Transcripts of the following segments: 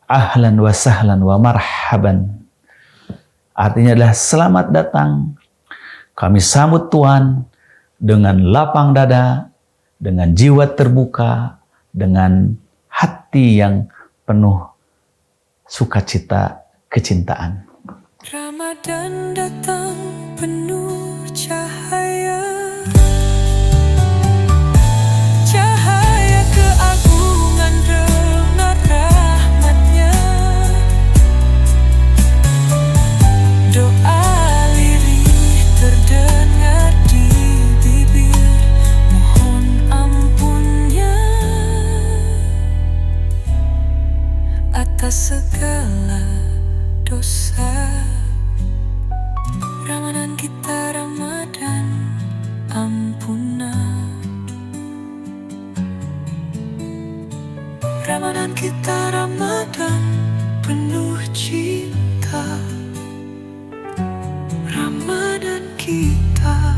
ahlan wa sahlan wa marhaban. Artinya adalah selamat datang. Kami sambut Tuhan dengan lapang dada, dengan jiwa terbuka, dengan hati yang penuh sukacita, kecintaan. Ramadan datang penuh cahaya, cahaya keagungan remah rahmatnya. Doa lirih terdengar di bibir, mohon ampunnya atas segala dosa. Ramadan kita Ramadan ampunan, Ramadan kita Ramadan penuh cinta, Ramadan kita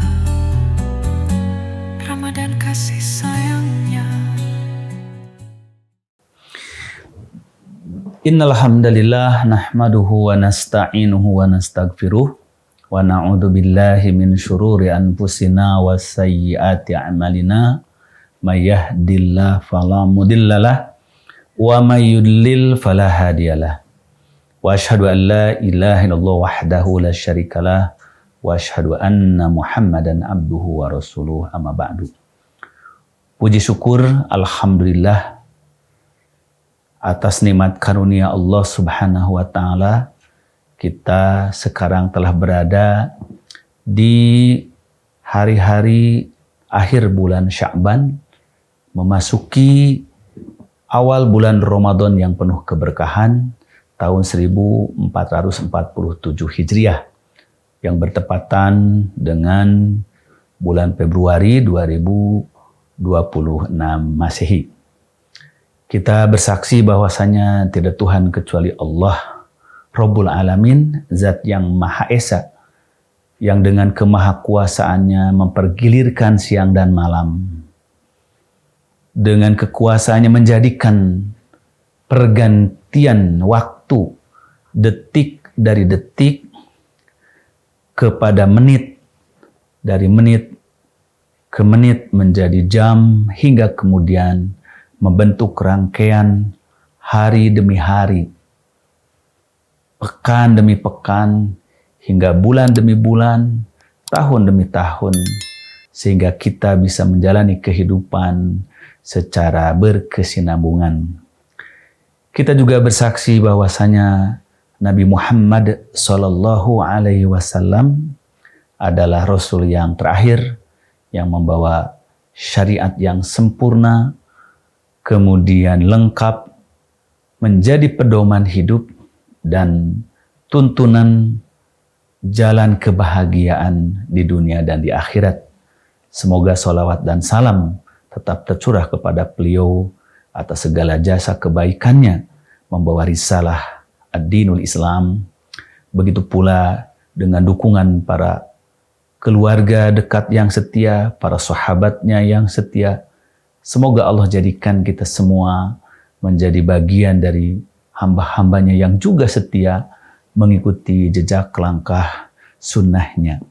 Ramadan kasih sayangnya. Innal hamdalillah nahmaduhu wa nasta'inuhu wa nastaghfiruh wa na'udzu billahi min syururi anfusina wa sayyiati a'malina may yahdihillahu fala mudhillalah wa may yudlil fala hadiyalah wa asyhadu an la ilaha illallah wahdahu la syarikalah wa asyhadu anna Muhammadan abduhu wa rasuluh amma ba'du. Puji syukur alhamdulillah atas nikmat karunia Allah Subhanahu wa taala, kita sekarang telah berada di hari-hari akhir bulan Sya'ban, memasuki awal bulan Ramadan yang penuh keberkahan tahun 1447 Hijriah yang bertepatan dengan bulan Februari 2026 Masehi. Kita bersaksi bahwasanya tidak Tuhan kecuali Allah Rabbul Alamin, Zat yang Maha Esa, yang dengan kemahakuasaannya mempergilirkan siang dan malam. Dengan kekuasaannya menjadikan pergantian waktu, detik dari detik kepada menit, dari menit ke menit menjadi jam, hingga kemudian membentuk rangkaian hari demi hari, pekan demi pekan, hingga bulan demi bulan, tahun demi tahun, sehingga kita bisa menjalani kehidupan secara berkesinambungan. Kita juga bersaksi bahwasanya Nabi Muhammad SAW adalah Rasul yang terakhir yang membawa syariat yang sempurna, kemudian lengkap, menjadi pedoman hidup dan tuntunan jalan kebahagiaan di dunia dan di akhirat. Semoga sholawat dan salam tetap tercurah kepada beliau atas segala jasa kebaikannya membawa risalah ad-dinul Islam. Begitu pula dengan dukungan para keluarga dekat yang setia, para sahabatnya yang setia. Semoga Allah jadikan kita semua menjadi bagian dari hamba-hambanya yang juga setia mengikuti jejak langkah sunnahnya,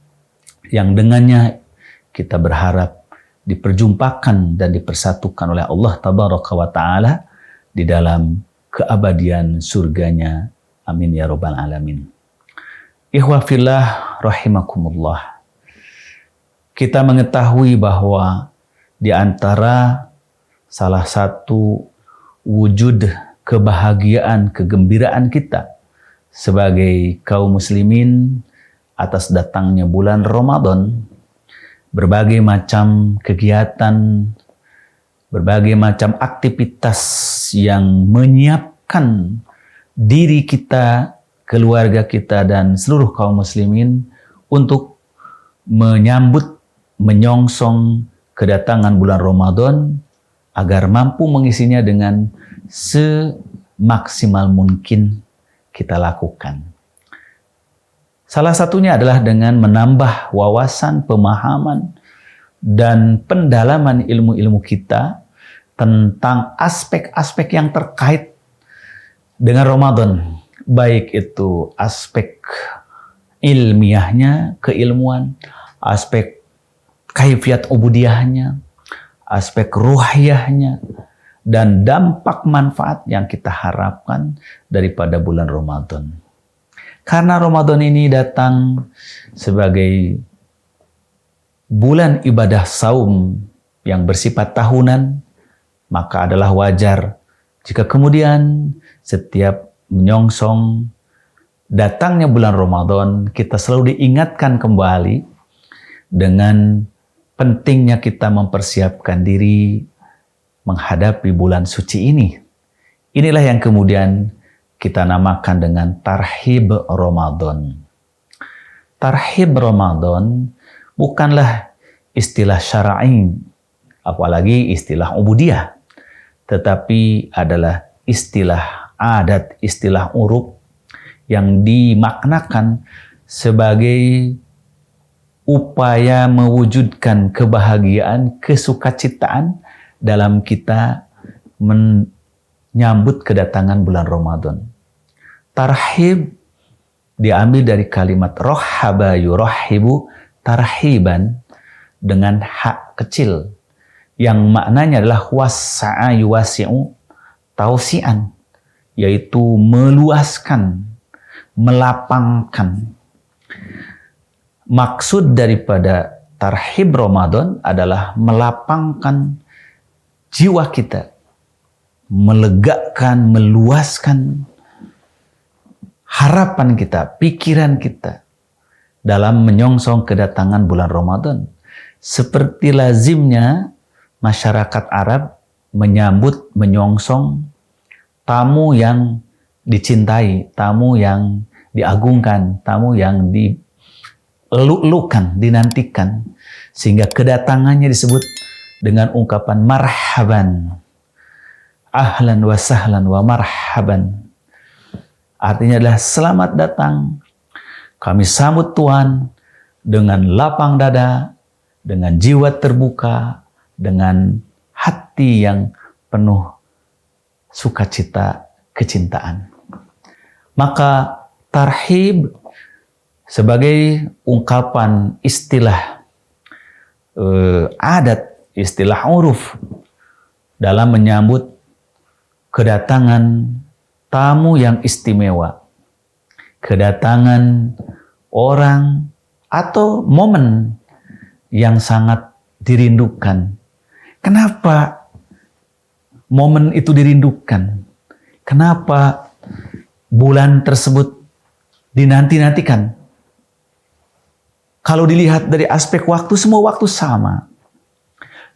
yang dengannya kita berharap diperjumpakan dan dipersatukan oleh Allah Tabaraka wa Ta'ala di dalam keabadian surganya. Amin ya Rabbal Alamin. Ikhwah fillah rahimakumullah. Kita mengetahui bahwa di antara salah satu wujud kebahagiaan, kegembiraan kita sebagai kaum muslimin atas datangnya bulan Ramadan, berbagai macam kegiatan, berbagai macam aktivitas yang menyiapkan diri kita, keluarga kita, dan seluruh kaum muslimin untuk menyambut, menyongsong kedatangan bulan Ramadan agar mampu mengisinya dengan semaksimal mungkin kita lakukan. Salah satunya adalah dengan menambah wawasan, pemahaman, dan pendalaman ilmu-ilmu kita tentang aspek-aspek yang terkait dengan Ramadan, baik itu aspek ilmiahnya, keilmuan, aspek kaifiat ubudiyahnya, aspek ruhiyahnya, dan dampak manfaat yang kita harapkan daripada bulan Ramadan. Karena Ramadan ini datang sebagai bulan ibadah saum yang bersifat tahunan, maka adalah wajar jika kemudian setiap menyongsong datangnya bulan Ramadan, kita selalu diingatkan kembali dengan pentingnya kita mempersiapkan diri menghadapi bulan suci ini. Inilah yang kemudian kita namakan dengan Tarhib Ramadan. Tarhib Ramadan bukanlah istilah syar'i, apalagi istilah ubudiyah, tetapi adalah istilah adat, istilah uruf yang dimaknakan sebagai upaya mewujudkan kebahagiaan, kesukacitaan dalam kita menyambut kedatangan bulan Ramadan. Tarhib diambil dari kalimat rohaba yurahibu tarhiban, dengan hak kecil yang maknanya adalah wasa'a yuwasi'u tausian, yaitu meluaskan, melapangkan. Maksud daripada tarhib Ramadan adalah melapangkan jiwa kita, melegakan, meluaskan harapan kita, pikiran kita dalam menyongsong kedatangan bulan Ramadan. Seperti lazimnya masyarakat Arab menyambut, menyongsong tamu yang dicintai, tamu yang diagungkan, tamu yang dilulukan, dinantikan, sehingga kedatangannya disebut dengan ungkapan marhaban, ahlan wa sahlan wa marhaban. Artinya adalah selamat datang, kami sambut Tuhan dengan lapang dada, dengan jiwa terbuka, dengan hati yang penuh sukacita, kecintaan. Maka tarhib sebagai ungkapan istilah adat, istilah uruf dalam menyambut kedatangan tamu yang istimewa, kedatangan orang atau momen yang sangat dirindukan. Kenapa momen itu dirindukan? Kenapa bulan tersebut dinanti-nantikan? Kalau dilihat dari aspek waktu, semua waktu sama.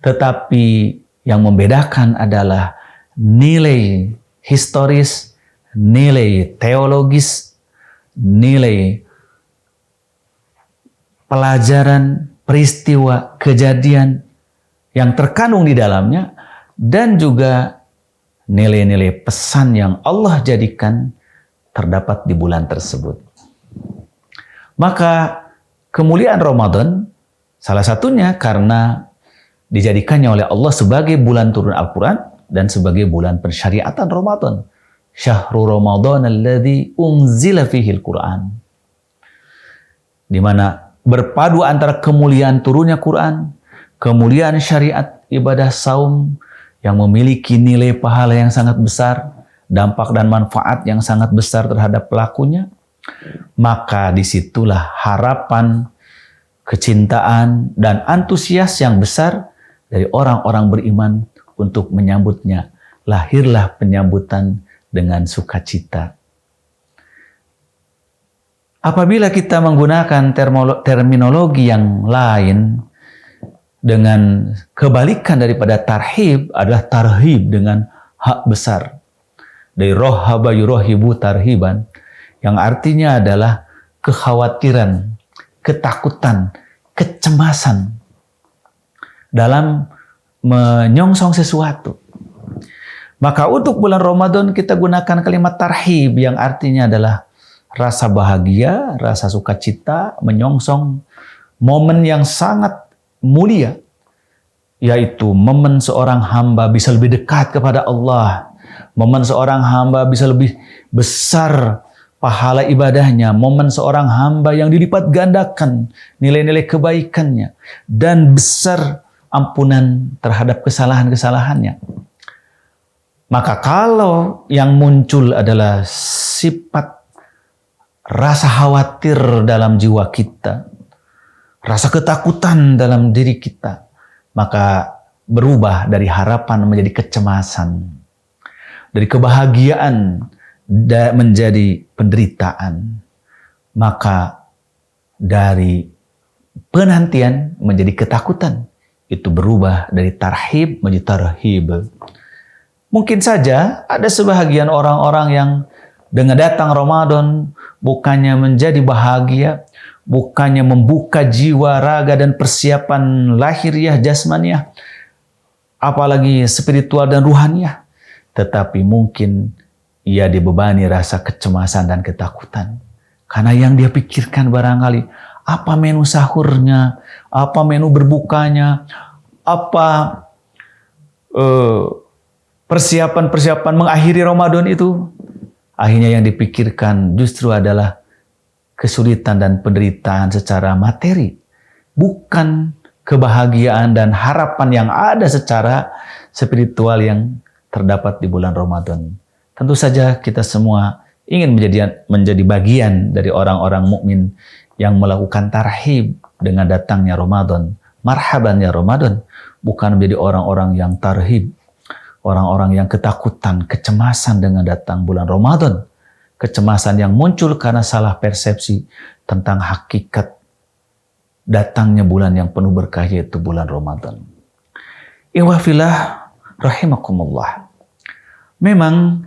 Tetapi yang membedakan adalah nilai historis, nilai teologis, nilai pelajaran, peristiwa, kejadian yang terkandung di dalamnya, dan juga nilai-nilai pesan yang Allah jadikan terdapat di bulan tersebut. Maka kemuliaan Ramadan salah satunya karena dijadikannya oleh Allah sebagai bulan turun Al-Quran dan sebagai bulan pensyariatan Ramadan. Syahrul Ramadan alladzi unzila fihi Al-Quran. Di mana berpadu antara kemuliaan turunnya Quran, kemuliaan syariat ibadah saum yang memiliki nilai pahala yang sangat besar, dampak dan manfaat yang sangat besar terhadap pelakunya, maka disitulah harapan, kecintaan, dan antusias yang besar dari orang-orang beriman untuk menyambutnya. Lahirlah penyambutan dengan sukacita. Apabila kita menggunakan terminologi yang lain dengan kebalikan daripada tarhib adalah tarhib dengan hak besar. Dari rohaba yurohibu tarhiban, yang artinya adalah kekhawatiran, ketakutan, kecemasan dalam menyongsong sesuatu. Maka untuk bulan Ramadan kita gunakan kalimat tarhib yang artinya adalah rasa bahagia, rasa sukacita, menyongsong momen yang sangat mulia, yaitu momen seorang hamba bisa lebih dekat kepada Allah, Momen seorang hamba bisa lebih besar pahala ibadahnya. Momen seorang hamba yang dilipat gandakan nilai-nilai kebaikannya. Dan besar ampunan terhadap kesalahan-kesalahannya. Maka kalau yang muncul adalah sifat rasa khawatir dalam jiwa kita, rasa ketakutan dalam diri kita, maka berubah dari harapan menjadi kecemasan, dari kebahagiaan menjadi penderitaan, maka dari penantian menjadi ketakutan, itu berubah dari tarhib menjadi tarhib. Mungkin saja ada sebahagian orang-orang yang dengan datang Ramadan bukannya menjadi bahagia, bukannya membuka jiwa, raga, dan persiapan lahiriah, jasmaniah, apalagi spiritual dan ruhaniah, tetapi mungkin ia dibebani rasa kecemasan dan ketakutan. Karena yang dia pikirkan barangkali, apa menu sahurnya, apa menu berbukanya, apa persiapan-persiapan mengakhiri Ramadan itu. Akhirnya yang dipikirkan justru adalah kesulitan dan penderitaan secara materi. Bukan kebahagiaan dan harapan yang ada secara spiritual yang terdapat di bulan Ramadan. Tentu saja kita semua ingin menjadi bagian dari orang-orang mukmin yang melakukan tarhib dengan datangnya Ramadan. Marhaban ya Ramadan. Bukan menjadi orang-orang yang tarhib, orang-orang yang ketakutan, kecemasan dengan datang bulan Ramadan. Kecemasan yang muncul karena salah persepsi tentang hakikat datangnya bulan yang penuh berkah, yaitu bulan Ramadan. Ikhwafillah rahimakumullah. Memang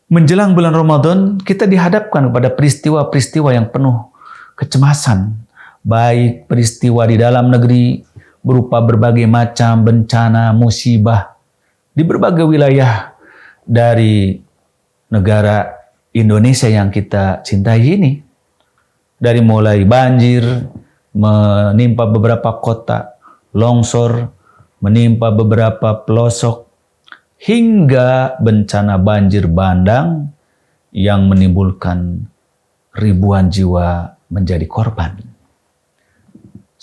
menjelang bulan Ramadan kita dihadapkan kepada peristiwa-peristiwa yang penuh kecemasan. Baik peristiwa di dalam negeri berupa berbagai macam bencana, musibah di berbagai wilayah dari negara Indonesia yang kita cintai ini. Dari mulai banjir menimpa beberapa kota, longsor menimpa beberapa pelosok, hingga bencana banjir bandang yang menimbulkan ribuan jiwa menjadi korban.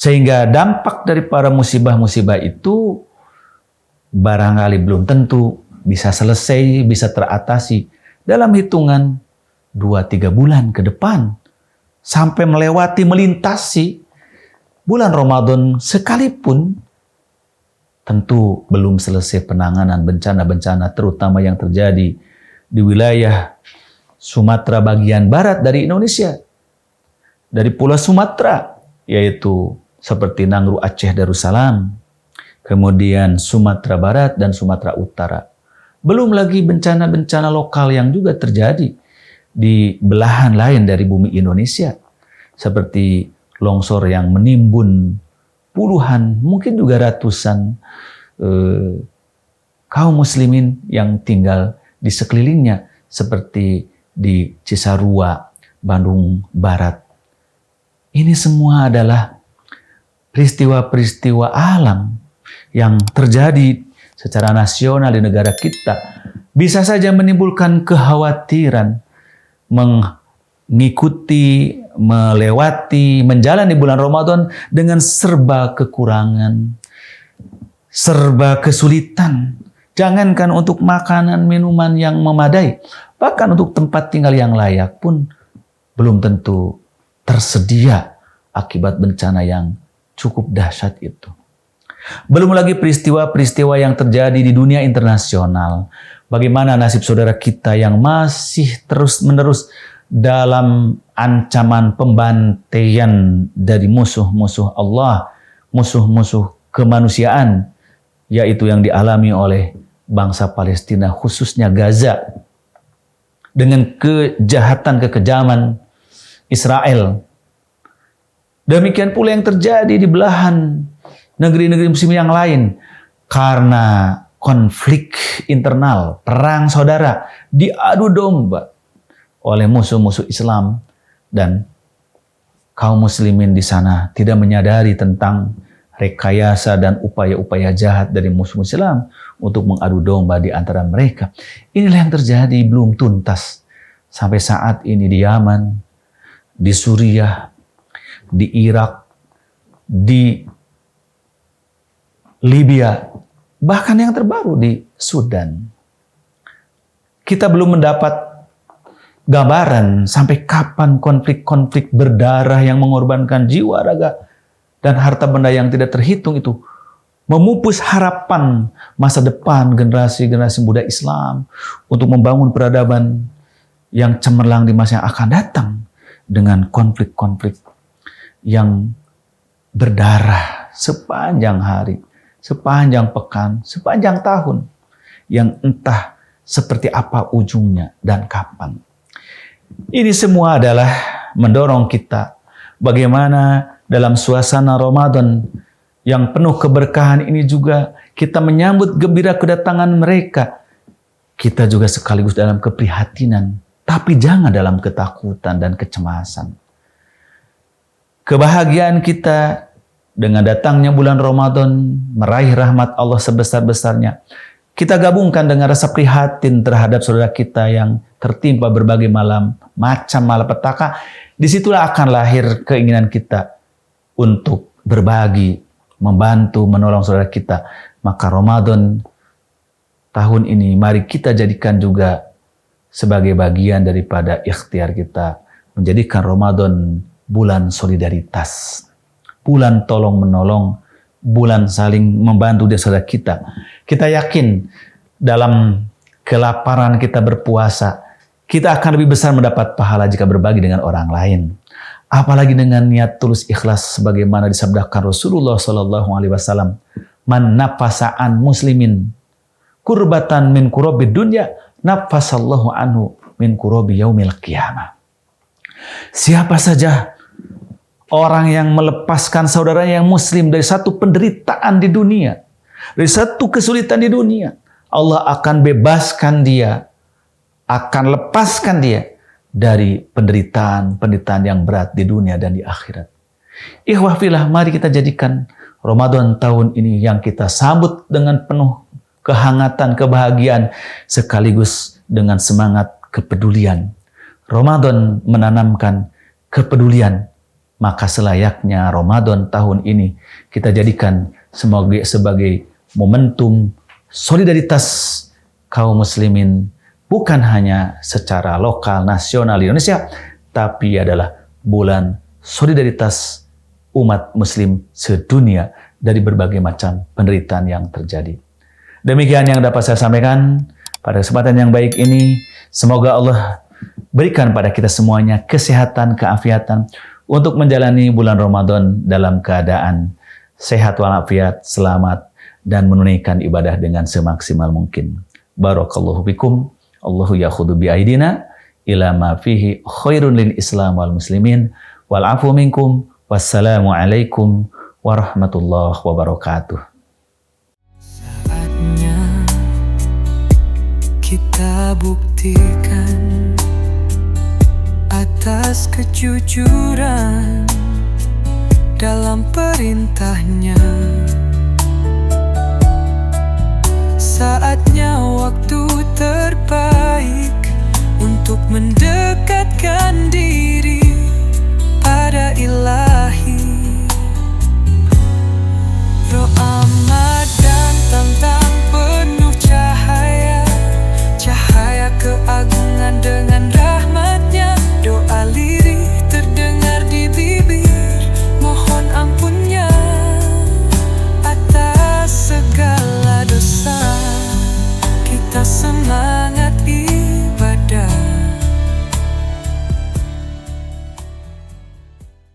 Sehingga dampak dari para musibah-musibah itu barangkali belum tentu bisa selesai, bisa teratasi dalam hitungan 2-3 bulan ke depan. Sampai melintasi bulan Ramadan sekalipun, tentu belum selesai penanganan bencana-bencana terutama yang terjadi di wilayah Sumatera bagian barat dari Indonesia. Dari Pulau Sumatera, yaitu seperti Nangro, Aceh, Darussalam, kemudian Sumatera Barat dan Sumatera Utara. Belum lagi bencana-bencana lokal yang juga terjadi di belahan lain dari bumi Indonesia, seperti longsor yang menimbun puluhan, mungkin juga ratusan kaum muslimin yang tinggal di sekelilingnya, seperti di Cisarua, Bandung Barat. Ini semua adalah peristiwa-peristiwa alam yang terjadi secara nasional di negara kita, bisa saja menimbulkan kekhawatiran mengikuti, melewati, menjalani bulan Ramadan dengan serba kekurangan, serba kesulitan. Jangankan untuk makanan, minuman yang memadai, bahkan untuk tempat tinggal yang layak pun belum tentu tersedia akibat bencana yang cukup dahsyat itu. Belum lagi peristiwa-peristiwa yang terjadi di dunia internasional. Bagaimana nasib saudara kita yang masih terus-menerus dalam ancaman pembantaian dari musuh-musuh Allah, musuh-musuh kemanusiaan, yaitu yang dialami oleh bangsa Palestina, khususnya Gaza, dengan kejahatan-kekejaman Israel. Demikian pula yang terjadi di belahan negeri-negeri muslim yang lain, karena konflik internal, perang saudara, diadu domba oleh musuh-musuh Islam, dan kaum muslimin di sana tidak menyadari tentang rekayasa dan upaya-upaya jahat dari musuh Islam untuk mengadu domba di antara mereka. Inilah yang terjadi belum tuntas sampai saat ini di Yaman, di Suriah, di Irak, di Libya, bahkan yang terbaru di Sudan. Kita belum mendapat gambaran sampai kapan konflik-konflik berdarah yang mengorbankan jiwa, raga, dan harta benda yang tidak terhitung itu memupus harapan masa depan generasi-generasi muda Islam untuk membangun peradaban yang cemerlang di masa yang akan datang dengan konflik-konflik yang berdarah sepanjang hari, sepanjang pekan, sepanjang tahun, yang entah seperti apa ujungnya dan kapan. Ini semua adalah mendorong kita bagaimana dalam suasana Ramadan yang penuh keberkahan ini juga kita menyambut gembira kedatangan mereka. Kita juga sekaligus dalam keprihatinan, tapi jangan dalam ketakutan dan kecemasan. Kebahagiaan kita dengan datangnya bulan Ramadan, meraih rahmat Allah sebesar-besarnya, kita gabungkan dengan rasa prihatin terhadap saudara kita yang tertimpa berbagai macam malapetaka. Disitulah akan lahir keinginan kita untuk berbagi, membantu, menolong saudara kita. Maka Ramadan tahun ini mari kita jadikan juga sebagai bagian daripada ikhtiar kita, menjadikan Ramadan bulan solidaritas, bulan tolong menolong, bulan saling membantu di saudara kita. Kita yakin dalam kelaparan kita berpuasa, kita akan lebih besar mendapat pahala jika berbagi dengan orang lain. Apalagi dengan niat tulus ikhlas sebagaimana disabdakan Rasulullah sallallahu alaihi wasallam, "Man nafasa an muslimin kurbatan min kurabid dunya, nafasallahu anhu min kurabi yaumil qiyamah." Siapa saja orang yang melepaskan saudaranya yang muslim dari satu penderitaan di dunia, dari satu kesulitan di dunia, Allah akan bebaskan dia, akan lepaskan dia dari penderitaan yang berat di dunia dan di akhirat. Ikhwah fillah, mari kita jadikan Ramadan tahun ini yang kita sambut dengan penuh kehangatan, kebahagiaan, sekaligus dengan semangat kepedulian. Ramadan menanamkan kepedulian, maka selayaknya Ramadan tahun ini kita jadikan sebagai momentum solidaritas kaum muslimin, bukan hanya secara lokal, nasional di Indonesia, tapi adalah bulan solidaritas umat muslim sedunia dari berbagai macam penderitaan yang terjadi. Demikian yang dapat saya sampaikan pada kesempatan yang baik ini. Semoga Allah berikan pada kita semuanya kesehatan, keafiatan untuk menjalani bulan Ramadan dalam keadaan sehat walafiat, selamat, dan menunaikan ibadah dengan semaksimal mungkin. Barakallahu bikum. Allahu yakhudu bi'aidina ila ma fihi khairun lil Islam wal muslimin wal afu minkum. Wassalamu alaikum warahmatullahi wabarakatuh. Saatnya kita buktikan atas kejujuran dalam perintahnya. Saatnya waktu terbaik untuk mendengar